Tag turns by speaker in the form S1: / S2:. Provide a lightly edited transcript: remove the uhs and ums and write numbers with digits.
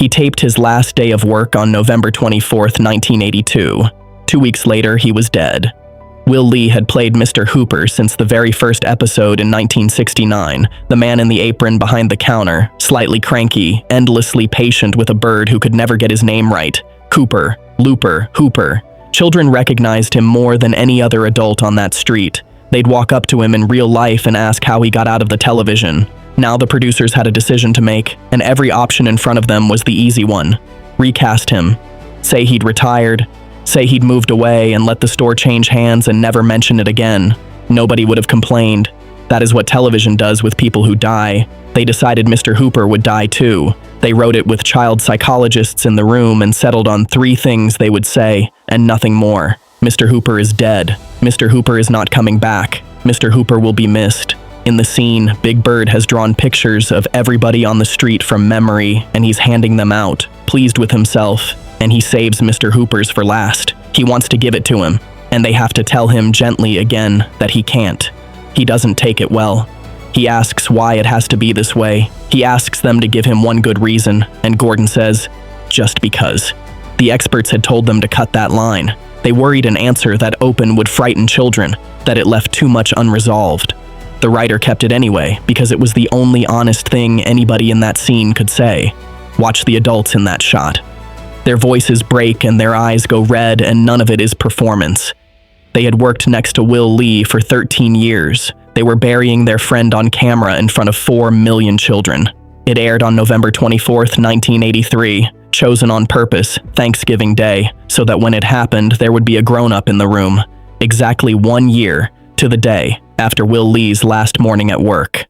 S1: He taped his last day of work on November 24th, 1982. 2 weeks later, he was dead. Will Lee had played Mr. Hooper since the very first episode in 1969, the man in the apron behind the counter, slightly cranky, endlessly patient with a bird who could never get his name right. Cooper, Looper, Hooper. Children recognized him more than any other adult on that street. They'd walk up to him in real life and ask how he got out of the television. Now the producers had a decision to make, and every option in front of them was the easy one. Recast him. Say he'd retired. Say he'd moved away and let the store change hands and never mention it again. Nobody would have complained. That is what television does with people who die. They decided Mr. Hooper would die too. They wrote it with child psychologists in the room and settled on 3 things they would say, and nothing more. Mr. Hooper is dead. Mr. Hooper is not coming back. Mr. Hooper will be missed. In the scene, Big Bird has drawn pictures of everybody on the street from memory, and he's handing them out, pleased with himself, and he saves Mr. Hooper's for last. He wants to give it to him, and they have to tell him gently again that he can't. He doesn't take it well. He asks why it has to be this way. He asks them to give him one good reason, and Gordon says, just because. The experts had told them to cut that line. They worried an answer that open would frighten children, that it left too much unresolved. The writer kept it anyway, because it was the only honest thing anybody in that scene could say. Watch the adults in that shot. Their voices break and their eyes go red, and none of it is performance. They had worked next to Will Lee for 13 years. They were burying their friend on camera in front of 4 million children. It aired on November 24th, 1983, chosen on purpose, Thanksgiving Day, so that when it happened, there would be a grown-up in the room. Exactly 1 year, to the day, after Will Lee's last morning at work.